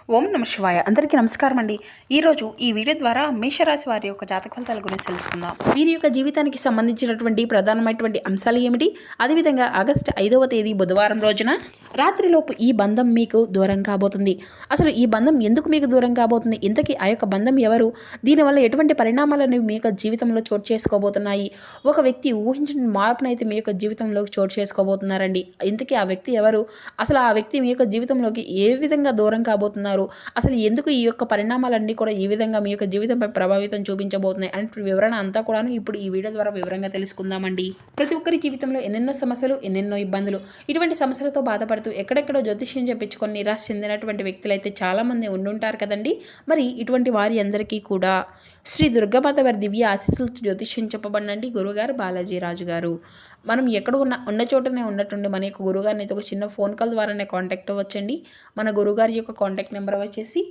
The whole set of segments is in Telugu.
ఓం నమ శివాయ. అందరికీ నమస్కారం అండి. ఈరోజు ఈ వీడియో ద్వారా మేషరాశి వారి యొక్క జాతక ఫలితాల గురించి తెలుసుకుందాం. వీరి యొక్క జీవితానికి సంబంధించినటువంటి ప్రధానమైనటువంటి అంశాలు ఏమిటి, అదేవిధంగా ఆగస్టు 5వ తేదీ బుధవారం రోజున రాత్రిలోపు ఈ బంధం మీకు దూరం కాబోతుంది. అసలు ఈ బంధం ఎందుకు మీకు దూరం కాబోతుంది, ఇంతకీ ఆ యొక్క బంధం ఎవరు, దీనివల్ల ఎటువంటి పరిణామాలను మీ యొక్క జీవితంలో చోటు చేసుకోబోతున్నాయి, ఒక వ్యక్తి ఊహించిన మార్పునైతే మీ యొక్క జీవితంలోకి చోటు చేసుకోబోతున్నారండి. ఇంతకీ ఆ వ్యక్తి ఎవరు, అసలు ఆ వ్యక్తి మీ యొక్క జీవితంలోకి ఏ విధంగా దూరం కాబోతున్నారు, అసలు ఎందుకు ఈ యొక్క పరిణామాలన్నీ కూడా ఈ విధంగా మీ యొక్క జీవితంపై ప్రభావితం చూపించబోతున్నాయి అనే వివరణ అంతా కూడా ఇప్పుడు ఈ వీడియో ద్వారా వివరంగా తెలుసుకుందామండి. ప్రతి ఒక్కరి జీవితంలో ఎన్నెన్నో సమస్యలు, ఎన్నెన్నో ఇబ్బందులు, ఇటువంటి సమస్యలతో బాధపడుతూ ఎక్కడెక్కడో జ్యోతిష్యం చెప్పించుకొని నిరాశ చెందినటువంటి వ్యక్తులు అయితే చాలామంది ఉండుంటారు కదండి. మరి ఇటువంటి వారి అందరికీ కూడా శ్రీ దుర్గామాత వారి దివ్య ఆశీస్సులతో జ్యోతిష్యం చెప్పబడినండి గురుగారు బాలాజీ రాజు గారు. మనం ఎక్కడ ఉన్న చోటనే ఉన్నట్టుండి మన యొక్క గురుగారిని అయితే ఒక చిన్న ఫోన్ కాల్ ద్వారానే కాంటాక్ట్ అవ్వచ్చండి. మన గురుగారి యొక్క కాంటాక్ట్ నెంబర్ వచ్చేసి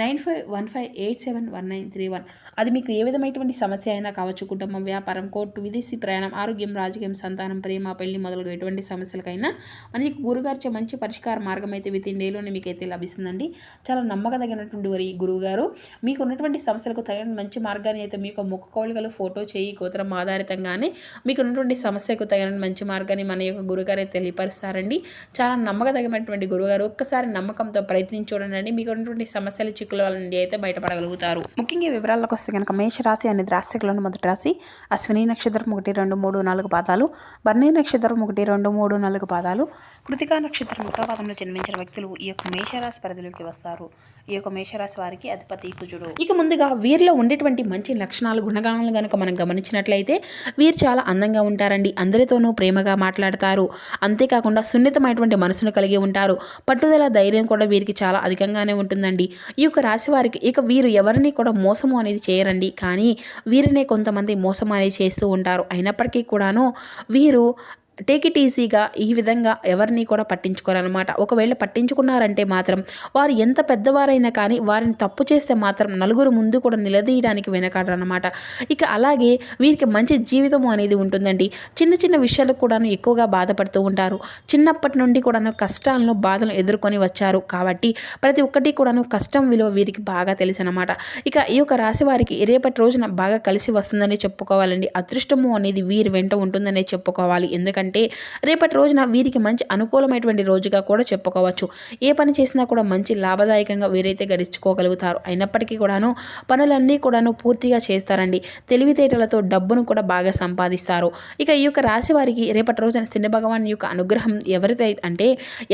9515871931. అది మీకు ఏ విధమైనటువంటి సమస్య అయినా కావచ్చు, కుటుంబం, వ్యాపారం, కోర్టు, విదేశీ ప్రయాణం, ఆరోగ్యం, రాజకీయం, సంతానం, ప్రేమ, పెళ్లి మొదలుగా ఎటువంటి సమస్యలకైనా మన యొక్క గురుగారిచే మంచి పరిష్కార మార్గం అయితే విత్ ఇన్ డేలోనే మీకైతే లభిస్తుందండి. చాలా నమ్మకదగినటువంటి వారి గురువుగారు మీకు ఉన్నటువంటి సమస్యలకు తగిన మంచి మార్గాన్ని అయితే మీ యొక్క ముఖ కవళికలు, ఫోటో, చేయి, గోత్రం ఆధారితంగానే మీకు ఉన్నటువంటి సమస్యకు తగిన మంచి మార్గాన్ని మన యొక్క గురుగారు అయితే తెలియపరుస్తారండి. చాలా నమ్మకదగినటువంటి గురువుగారు. ఒక్కసారి నమ్మకంతో ప్రయత్నించి చూడండి, మీకు ఉన్నటువంటి సమస్యలు చిక్కుల నుండి అయితే బయటపడగలుగుతారు. ముఖ్యంగా వివరాలకు వస్తే కనుక మేషరాశి అనేది రాశిలోని మొదటి రాశి. అశ్విని నక్షత్రం 1, 2, 3, 4 పాదాలు, భరణి నక్షత్రం 1, 2, 3, 4 పాదాలు, కృతికా నక్షత్రం 1వ పాదంలో జన్మించిన వ్యక్తులు ఈ యొక్క మేషరాశి పరిధిలోకి వస్తారు. ఈ యొక్క మేషరాశి వారికి అధిపతి కుజుడు. ఇక ముందుగా వీరిలో ఉండేటువంటి మంచి లక్షణాలు, గుణగణాలను కనుక మనం గమనించినట్లయితే వీరు చాలా అందంగా ఉంటారండి. అందరితోనూ ప్రేమగా మాట్లాడతారు. అంతేకాకుండా సున్నితమైనటువంటి మనసును కలిగి ఉంటారు. పట్టుదల, ధైర్యం కూడా వీరికి చాలా అధికంగానే ఉంటుందండి. ఈ యొక్క రాశి వారికి ఇక వీరు ఎవరిని కూడా మోసము అనేది చేయరండి, కానీ వీరినే కొంతమంది మోసం అనేది చేస్తూ ఉంటారు. అయినప్పటికీ కూడాను వీరు టేక్ ఇట్ ఈజీగా ఈ విధంగా ఎవరిని కూడా పట్టించుకోరనమాట. ఒకవేళ పట్టించుకున్నారంటే మాత్రం వారు ఎంత పెద్దవారైనా కానీ వారిని తప్పు చేస్తే మాత్రం నలుగురు ముందు కూడా నిలదీయడానికి వెనకాడరనమాట. ఇక అలాగే వీరికి మంచి జీవితం అనేది ఉంటుందండి. చిన్న చిన్న విషయాలకు కూడాను ఎక్కువగా బాధపడుతూ ఉంటారు. చిన్నప్పటి నుండి కూడాను కష్టాలను, బాధలను ఎదుర్కొని వచ్చారు కాబట్టి ప్రతి ఒక్కటి కూడాను కష్టం విలువ వీరికి బాగా తెలుసు అనమాట. ఇక ఈ యొక్క రాశి వారికి రేపటి రోజున బాగా కలిసి వస్తుందని చెప్పుకోవాలండి. అదృష్టము అనేది వీరి వెంట ఉంటుందనే చెప్పుకోవాలి. ఎందుకంటే రేపటి రోజున వీరికి మంచి అనుకూలమైనటువంటి రోజుగా కూడా చెప్పుకోవచ్చు. ఏ పని చేసినా కూడా మంచి లాభదాయకంగా వీరైతే గడించుకోగలుగుతారు. అయినప్పటికీ కూడాను పనులన్నీ కూడాను పూర్తిగా చేస్తారండి. తెలివితేటలతో డబ్బును కూడా బాగా సంపాదిస్తారు. ఇక ఈ యొక్క రాశి వారికి రేపటి రోజున శని భగవాన్ యొక్క అనుగ్రహం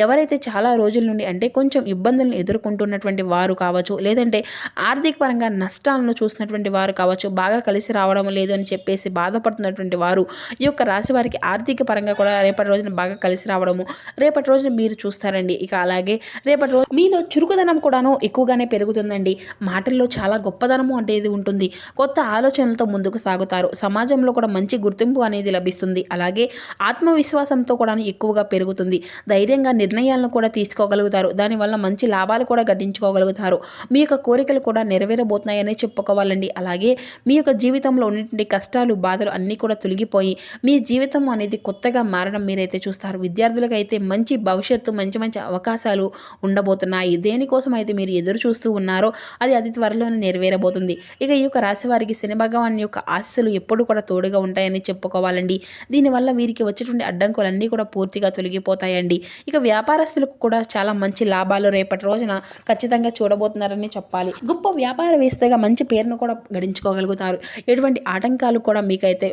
ఎవరైతే చాలా రోజుల నుండి అంటే కొంచెం ఇబ్బందులను ఎదుర్కొంటున్నటువంటి వారు కావచ్చు, లేదంటే ఆర్థిక పరంగా నష్టాలను చూసినటువంటి వారు కావచ్చు, బాగా కలిసి రావడం లేదు అని చెప్పేసి బాధపడుతున్నటువంటి వారు ఈ యొక్క రాశి వారికి ఆర్థిక పరంగా కూడా రేపటి రోజున బాగా కలిసి రావడము రేపటి రోజున మీరు చూస్తారండి. ఇక అలాగే రేపటి రోజు మీలో చురుకుదనం కూడాను ఎక్కువగానే పెరుగుతుందండి. మాటల్లో చాలా గొప్పదనము అనేది ఉంటుంది. కొత్త ఆలోచనలతో ముందుకు సాగుతారు. సమాజంలో కూడా మంచి గుర్తింపు అనేది లభిస్తుంది. అలాగే ఆత్మవిశ్వాసంతో కూడా ఎక్కువగా పెరుగుతుంది. ధైర్యంగా నిర్ణయాలను కూడా తీసుకోగలుగుతారు. దానివల్ల మంచి లాభాలు కూడా గడించుకోగలుగుతారు. మీ యొక్క కోరికలు కూడా నెరవేరబోతున్నాయని చెప్పుకోవాలండి. అలాగే మీ యొక్క జీవితంలో ఉన్నటువంటి కష్టాలు, బాధలు అన్నీ కూడా తొలగిపోయి మీ జీవితం అనేది కొత్తగా మారడం మీరైతే చూస్తారు. విద్యార్థులకు అయితే మంచి భవిష్యత్తు, మంచి మంచి అవకాశాలు ఉండబోతున్నాయి. దేనికోసం అయితే మీరు ఎదురు చూస్తూ ఉన్నారో అది అతి త్వరలోనే నెరవేరబోతుంది. ఇక ఈ యొక్క రాశి వారికి శని భగవాన్ యొక్క ఆశీస్సులు ఎప్పుడు కూడా తోడుగా ఉంటాయని చెప్పుకోవాలండి. దీనివల్ల వీరికి వచ్చేటువంటి అడ్డంకులన్నీ కూడా పూర్తిగా తొలగిపోతాయండి. ఇక వ్యాపారస్తులకు కూడా చాలా మంచి లాభాలు రేపటి రోజున ఖచ్చితంగా చూడబోతున్నారని చెప్పాలి. గొప్ప వ్యాపారవేత్తగా మంచి పేరును కూడా గడించుకోగలుగుతారు. ఎటువంటి ఆటంకాలు కూడా మీకైతే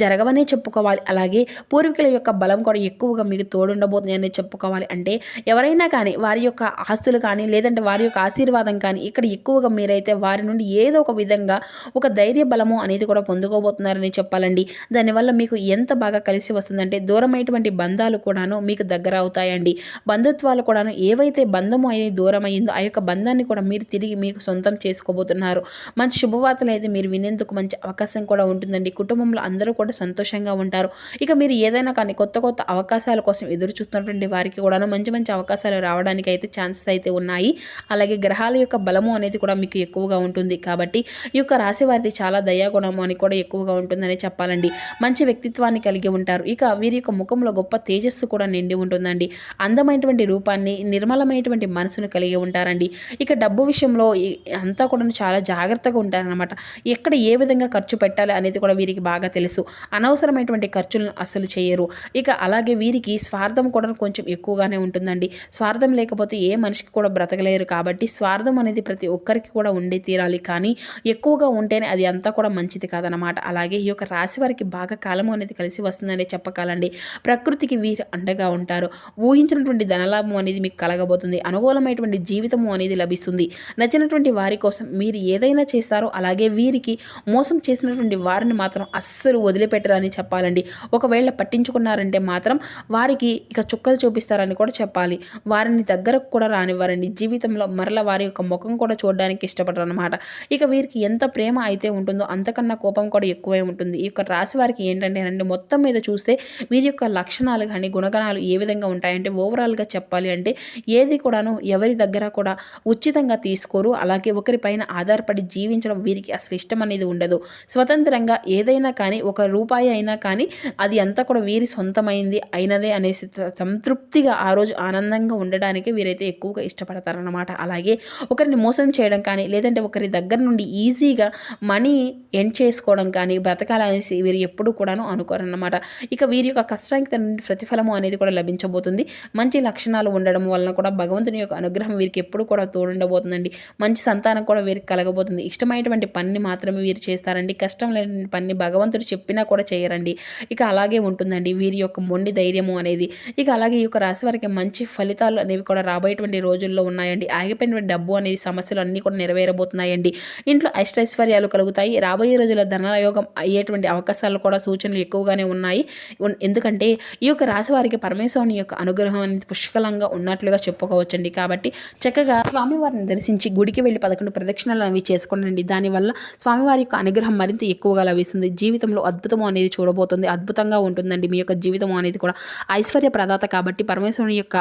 జరగవనే చెప్పుకోవాలి. అలాగే పూర్వీకుల యొక్క బలం కూడా ఎక్కువగా మీకు తోడుండబోతుందని చెప్పుకోవాలి. అంటే ఎవరైనా కానీ వారి యొక్క ఆస్తులు కానీ లేదంటే వారి యొక్క ఆశీర్వాదం కానీ ఇక్కడ ఎక్కువగా మీరైతే వారి నుండి ఏదో ఒక విధంగా ఒక ధైర్య బలము అనేది కూడా పొందుకోబోతున్నారని చెప్పాలండి. దానివల్ల మీకు ఎంత బాగా కలిసి వస్తుందంటే దూరమైనటువంటి బంధాలు కూడాను మీకు దగ్గర అవుతాయండి. బంధుత్వాలు కూడాను ఏవైతే బంధము అనేది దూరం అయిందో ఆ యొక్క బంధాన్ని కూడా మీరు తిరిగి మీకు సొంతం చేసుకోబోతున్నారు. మంచి శుభవార్తలు అయితే మీరు వినేందుకు మంచి అవకాశం కూడా ఉంటుందండి. కుటుంబంలో అందరూ కూడా సంతోషంగా ఉంటారు. ఉంటారు. ఇక మీరు ఏదైనా కానీ కొత్త కొత్త అవకాశాల కోసం ఎదురు చూస్తున్నటువంటి వారికి కూడాను మంచి మంచి అవకాశాలు రావడానికి అయితే ఛాన్సెస్ అయితే ఉన్నాయి. అలాగే గ్రహాల యొక్క బలము అనేది కూడా మీకు ఎక్కువగా ఉంటుంది. కాబట్టి ఈ యొక్క రాశి వారిది చాలా దయాగుణము అని కూడా ఎక్కువగా ఉంటుందని చెప్పాలండి. మంచి వ్యక్తిత్వాన్ని కలిగి ఉంటారు. ఇక వీరి యొక్క ముఖంలో గొప్ప తేజస్సు కూడా నిండి ఉంటుందండి. అందమైనటువంటి రూపాన్ని, నిర్మలమైనటువంటి మనసును కలిగి ఉంటారండి. ఇక డబ్బు విషయంలో అంతా కూడా చాలా జాగ్రత్తగా ఉంటారనమాట. ఎక్కడ ఏ విధంగా ఖర్చు పెట్టాలి అనేది కూడా వీరికి బాగా తెలుసు. అనవసరమైనటువంటి ఖర్చులను అస్సలు చేయరు. ఇక అలాగే వీరికి స్వార్థం కూడా కొంచెం ఎక్కువగానే ఉంటుందండి. స్వార్థం లేకపోతే ఏ మనిషికి కూడా బ్రతకలేరు. కాబట్టి స్వార్థం అనేది ప్రతి ఒక్కరికి కూడా ఉండే తీరాలి. కానీ ఎక్కువగా ఉంటేనే అది అంతా కూడా మంచిది కాదనమాట. అలాగే ఈ యొక్క రాశి వారికి బాగా కాలము అనేది కలిసి వస్తుందని చెప్పకాలండి. ప్రకృతికి వీరు అండగా ఉంటారు. ఊహించినటువంటి ధనలాభం అనేది మీకు కలగబోతుంది. అనుకూలమైనటువంటి జీవితము అనేది లభిస్తుంది. నచ్చినటువంటి వారి కోసం మీరు ఏదైనా చేస్తారో అలాగే వీరికి మోసం చేసినటువంటి వారిని మాత్రం అస్సలు వదిలిపెట్టరని చెప్పాలండి. ఒకవేళ పట్టించుకున్నారంటే మాత్రం వారికి ఇక చుక్కలు చూపిస్తారని కూడా చెప్పాలి. వారిని దగ్గరకు కూడా రానివ్వరండి. జీవితంలో మరల వారి యొక్క ముఖం కూడా చూడడానికి ఇష్టపడరు అనమాట. ఇక వీరికి ఎంత ప్రేమ అయితే ఉంటుందో అంతకన్నా కోపం కూడా ఎక్కువే ఉంటుంది. ఈ యొక్క రాశి వారికి ఏంటంటే మొత్తం మీద చూస్తే వీరి యొక్క లక్షణాలు కానీ గుణగణాలు ఏ విధంగా ఉంటాయంటే ఓవరాల్గా చెప్పాలి అంటే ఏది కూడాను ఎవరి దగ్గర కూడా ఉచితంగా తీసుకోరు. అలాగే ఒకరిపైన ఆధారపడి జీవించడం వీరికి అసలు ఇష్టం అనేది ఉండదు. స్వతంత్రంగా ఏదైనా కానీ ఒక రూపాయి అయినా కానీ అది అంతా కూడా వీరి సొంతమైంది అయినదే అనేసి సంతృప్తిగా ఆ రోజు ఆనందంగా ఉండడానికి వీరైతే ఎక్కువగా ఇష్టపడతారన్నమాట. అలాగే ఒకరిని మోసం చేయడం కానీ లేదంటే ఒకరి దగ్గర నుండి ఈజీగా మనీ ఎర్న్ చేసుకోవడం కానీ బ్రతకాలనేసి వీరు ఎప్పుడు కూడాను అనుకోరన్నమాట. ఇక వీరి యొక్క కష్టానికి తన ప్రతిఫలము అనేది కూడా లభించబోతుంది. మంచి లక్షణాలు ఉండడం వలన కూడా భగవంతుని యొక్క అనుగ్రహం వీరికి ఎప్పుడు కూడా తోడుండబోతుందండి. మంచి సంతానం కూడా వీరికి కలగబోతుంది. ఇష్టమైనటువంటి పనిని మాత్రమే వీరు చేస్తారండి. కష్టం లేని పని భగవంతుడు చెప్పినా కూడా చేయరండి. ఇక అలాగే ఉంటుందండి వీరి యొక్క మొండి ధైర్యము అనేది. ఇక అలాగే ఈ యొక్క రాశి వారికి మంచి ఫలితాలు అనేవి కూడా రాబోయేటువంటి రోజుల్లో ఉన్నాయండి. ఆగిపోయినటువంటి డబ్బు అనేది సమస్యలు అన్నీ కూడా నెరవేరబోతున్నాయండి. ఇంట్లో అష్టైశ్వర్యాలు కలుగుతాయి. రాబోయే రోజుల్లో ధనయోగం అయ్యేటువంటి అవకాశాలు కూడా సూచనలు ఎక్కువగానే ఉన్నాయి. ఎందుకంటే ఈ యొక్క రాశి వారికి పరమేశ్వరుని యొక్క అనుగ్రహం అనేది పుష్కలంగా ఉన్నట్లుగా చెప్పుకోవచ్చండి. కాబట్టి చక్కగా స్వామివారిని దర్శించి గుడికి వెళ్ళి 11 ప్రదక్షిణలు అనేవి చేసుకోండి. దానివల్ల స్వామివారి యొక్క అనుగ్రహం మరింత ఎక్కువగా లభిస్తుంది. జీవితంలో అద్భుతము అనేది చూడబోతుంది. అద్భుతంగా ఉంటుందండి. మీ యొక్క జీవితం అనేది కూడా ఐశ్వర్య ప్రదాత కాబట్టి పరమేశ్వరుని యొక్క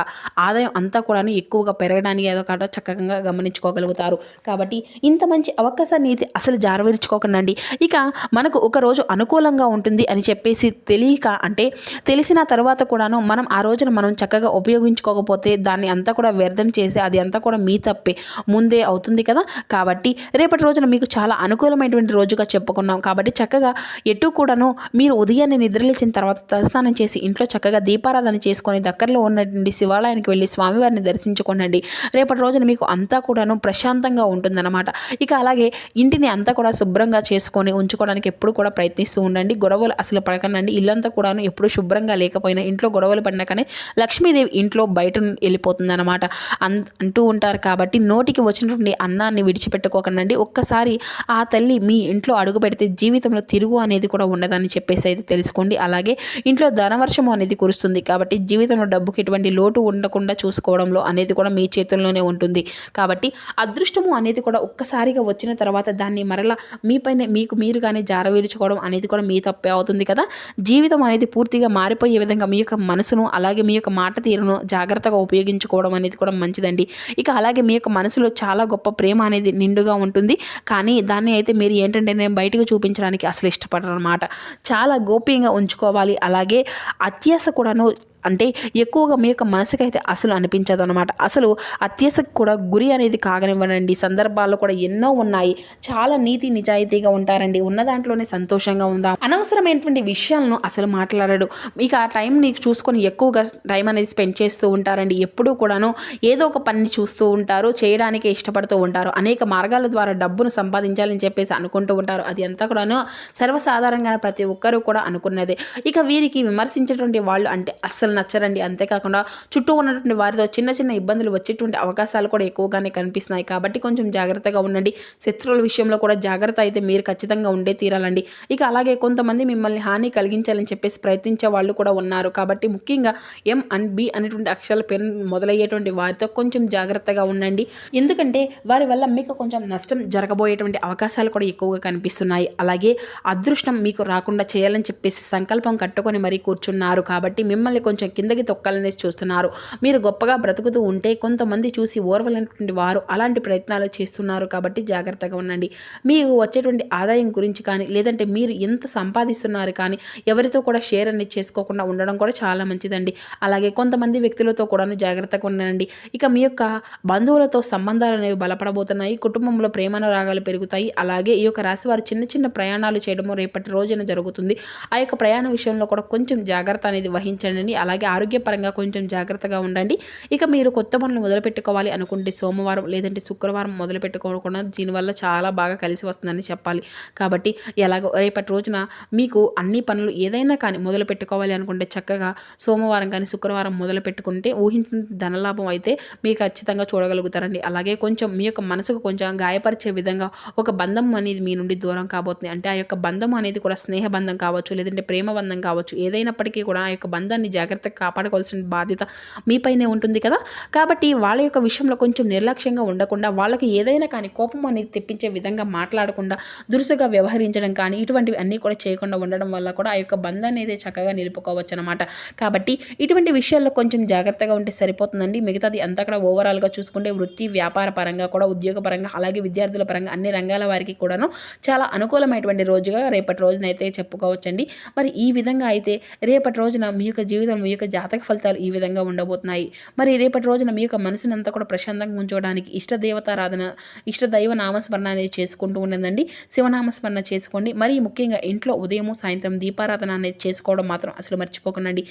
ఆదాయం అంతా కూడా ఎక్కువగా పెరగడానికి ఏదో కాట చక్కగా గమనించుకోగలుగుతారు. కాబట్టి ఇంత మంచి అవకాశాన్ని అయితే అసలు జారవిరుచుకోకండి. ఇక మనకు ఒక రోజు అనుకూలంగా ఉంటుంది అని చెప్పేసి తెలియక అంటే తెలిసిన తర్వాత కూడాను మనం ఆ రోజున మనం చక్కగా ఉపయోగించుకోకపోతే దాన్ని అంతా కూడా వ్యర్థం చేసి అది అంతా కూడా మీ తప్పే ముందే అవుతుంది కదా. కాబట్టి రేపటి రోజున మీకు చాలా అనుకూలమైనటువంటి రోజుగా చెప్పుకున్నాం. కాబట్టి చక్కగా ఎటు కూడాను మీరు ఉదయాన్నే నిద్రలేచిన తర్వాత తలస్నానం చేసి ఇంట్లో చక్కగా దీపారాధన చేసుకొని దగ్గరలో ఉన్నటువంటి శివాలయానికి వెళ్ళి స్వామివారిని దర్శించుకోనండి. రేపటి రోజున మీకు అంతా కూడాను ప్రశాంతంగా ఉంటుందన్నమాట. ఇక అలాగే ఇంటిని అంతా కూడా శుభ్రంగా చేసుకొని ఉంచుకోవడానికి ఎప్పుడు కూడా ప్రయత్నిస్తూ ఉండండి. గొడవలు అసలు పడకండి. ఇల్లంతా కూడాను ఎప్పుడు శుభ్రంగా లేకపోయినా ఇంట్లో గొడవలు పడినా కానీ లక్ష్మీదేవి ఇంట్లో బయట వెళ్ళిపోతుంది అనమాట అంటూ ఉంటారు. కాబట్టి నోటికి వచ్చినటువంటి అన్నాన్ని విడిచిపెట్టుకోకండి. ఒక్కసారి ఆ తల్లి మీ ఇంట్లో అడుగు పెడితే జీవితంలో తిరుగు అనేది కూడా ఉండదని చెప్పేసి అయితే తెలుసుకోండి. అలాగే ఇంట్లో ధనవర్షము అనేది కురుస్తుంది. కాబట్టి జీవితంలో డబ్బుకి ఎటువంటి లోటు ఉండకుండా చూసుకోవడంలో అనేది కూడా మీ చేతుల్లోనే ఉంటుంది. కాబట్టి అదృష్టము అనేది కూడా ఒక్కసారిగా వచ్చిన తర్వాత దాన్ని మరలా మీపైన మీకు మీరుగానే జారవీర్చుకోవడం అనేది కూడా మీ తప్పే అవుతుంది కదా. జీవితం అనేది పూర్తిగా మారిపోయే విధంగా మీ యొక్క మనసును అలాగే మీ యొక్క మాట తీరును జాగ్రత్తగా ఉపయోగించుకోవడం అనేది కూడా మంచిదండి. ఇక అలాగే మీ యొక్క మనసులో చాలా గొప్ప ప్రేమ అనేది నిండుగా ఉంటుంది. కానీ దాన్ని అయితే మీరు ఏంటంటే నేను బయటకు చూపించడానికి అసలు ఇష్టపడరు అనమాట. చాలా గోప్యంగా ఉంచుకోవాలి. అలాగే అత్యాశ కూడాను అంటే ఎక్కువగా మీ యొక్క మనసుకైతే అసలు అనిపించదు అనమాట. అసలు అత్యాశకు కూడా గురి అనేది కాగనివ్వనండి. సందర్భాల్లో కూడా ఎన్నో ఉన్నాయి. చాలా నీతి నిజాయితీగా ఉంటారండి. ఉన్న దాంట్లోనే సంతోషంగా ఉందాం. అనవసరమైనటువంటి విషయాలను అసలు మాట్లాడడు. ఇక ఆ టైం నీకు చూసుకొని ఎక్కువగా టైం అనేది స్పెండ్ చేస్తూ ఉంటారండి. ఎప్పుడూ కూడాను ఏదో ఒక పని చూస్తూ ఉంటారు. చేయడానికి ఇష్టపడుతూ ఉంటారు. అనేక మార్గాల ద్వారా డబ్బును సంపాదించాలని చెప్పేసి అనుకుంటూ ఉంటారు. అది అంతా కూడాను సర్వసాధారణంగా ప్రతి ఒక్కరూ కూడా అనుకున్నదే. ఇక వీరికి విమర్శించేటువంటి వాళ్ళు అంటే అస్సలు అస్సలు నచ్చరండి. అంతేకాకుండా చుట్టూ ఉన్నటువంటి వారితో చిన్న చిన్న ఇబ్బందులు వచ్చేటువంటి అవకాశాలు కూడా ఎక్కువగానే కనిపిస్తున్నాయి. కాబట్టి కొంచెం జాగ్రత్తగా ఉండండి. శత్రువుల విషయంలో కూడా జాగ్రత్త అయితే మీరు ఖచ్చితంగా ఉండే తీరాలండి. ఇక అలాగే కొంతమంది మిమ్మల్ని హాని కలిగించాలని చెప్పేసి ప్రయత్నించే వాళ్ళు కూడా ఉన్నారు. కాబట్టి ముఖ్యంగా ఎం అండ్ బి అనేటువంటి అక్షరాల పేరు మొదలయ్యేటువంటి వారితో కొంచెం జాగ్రత్తగా ఉండండి. ఎందుకంటే వారి వల్ల మీకు కొంచెం నష్టం జరగబోయేటువంటి అవకాశాలు కూడా ఎక్కువగా కనిపిస్తున్నాయి. అలాగే అదృష్టం మీకు రాకుండా చేయాలని చెప్పేసి సంకల్పం కట్టుకొని మరీ కూర్చున్నారు. కాబట్టి మిమ్మల్ని కొంచెం కిందకి తొక్కాలనేసి చూస్తున్నారు. మీరు గొప్పగా బ్రతుకుతూ ఉంటే కొంతమంది చూసి ఓర్వలేనటువంటి వారు అలాంటి ప్రయత్నాలు చేస్తున్నారు. కాబట్టి జాగ్రత్తగా ఉండండి. మీకు వచ్చేటువంటి ఆదాయం గురించి కానీ లేదంటే మీరు ఎంత సంపాదిస్తున్నారు కానీ ఎవరితో కూడా షేర్ అనేది చేసుకోకుండా ఉండడం కూడా చాలా మంచిదండి. అలాగే కొంతమంది వ్యక్తులతో కూడా జాగ్రత్తగా ఉండండి. ఇక మీ యొక్క బంధువులతో సంబంధాలు అనేవి బలపడబోతున్నాయి. కుటుంబంలో ప్రేమానురాగాలు పెరుగుతాయి. అలాగే ఈ యొక్క రాశి వారు చిన్న చిన్న ప్రయాణాలు చేయడము రేపటి రోజున జరుగుతుంది. ఆ యొక్క ప్రయాణ విషయంలో కూడా కొంచెం జాగ్రత్త అనేది వహించండి. అలాగే ఆరోగ్యపరంగా కొంచెం జాగ్రత్తగా ఉండండి. ఇక మీరు కొత్త పనులు మొదలుపెట్టుకోవాలి అనుకుంటే సోమవారం లేదంటే శుక్రవారం మొదలుపెట్టుకోకుండా దీనివల్ల చాలా బాగా కలిసి వస్తుందని చెప్పాలి. కాబట్టి ఎలాగో రేపటి రోజున మీకు అన్ని పనులు ఏదైనా కానీ మొదలు పెట్టుకోవాలి అనుకుంటే చక్కగా సోమవారం కానీ శుక్రవారం మొదలు పెట్టుకుంటే ఊహించిన ధనలాభం అయితే మీరు ఖచ్చితంగా చూడగలుగుతారండి. అలాగే కొంచెం మీ యొక్క మనసుకు కొంచెం గాయపరిచే విధంగా ఒక బంధం అనేది మీ నుండి దూరం కాబోతుంది. అంటే ఆ యొక్క బంధం అనేది కూడా స్నేహ బంధం కావచ్చు లేదంటే ప్రేమ బంధం కావచ్చు. ఏదైనప్పటికీ కూడా ఆ యొక్క బంధాన్ని జాగ్రత్తగా కాపాడుకోవాల్సిన బాధ్యత మీపైనే ఉంటుంది కదా. కాబట్టి వాళ్ళ యొక్క విషయంలో కొంచెం నిర్లక్ష్యంగా ఉండకుండా వాళ్ళకి ఏదైనా కానీ కోపం అనేది తెప్పించే విధంగా మాట్లాడకుండా దురుసుగా వ్యవహరించడం కానీ ఇటువంటివి అన్నీ కూడా చేయకుండా ఉండడం వల్ల కూడా ఆ యొక్క బంధాన్ని అయితే చక్కగా నిలుపుకోవచ్చు అనమాట. కాబట్టి ఇటువంటి విషయాల్లో కొంచెం జాగ్రత్తగా ఉంటే సరిపోతుందండి. మిగతాది అంతా కూడా ఓవరాల్గా చూసుకుంటే వృత్తి వ్యాపార పరంగా కూడా ఉద్యోగ పరంగా అలాగే విద్యార్థుల పరంగా అన్ని రంగాల వారికి కూడాను చాలా అనుకూలమైనటువంటి రోజుగా రేపటి రోజున అయితే చెప్పుకోవచ్చండి. మరి ఈ విధంగా అయితే రేపటి రోజున మీ యొక్క జీవితం మీ యొక్క జాతక ఫలితాలు ఈ విధంగా ఉండబోతున్నాయి. మరి రేపటి రోజున మీ యొక్క మనసునంతా కూడా ప్రశాంతంగా ఉంచుకోవడానికి ఇష్ట దేవతారాధన ఇష్ట దైవ నామస్మరణ అనేది చేసుకుంటూ ఉండదండి. శివనామస్మరణ చేసుకోండి. మరి ముఖ్యంగా ఇంట్లో ఉదయము సాయంత్రం దీపారాధన అనేది చేసుకోవడం మాత్రం అసలు మర్చిపోకండి.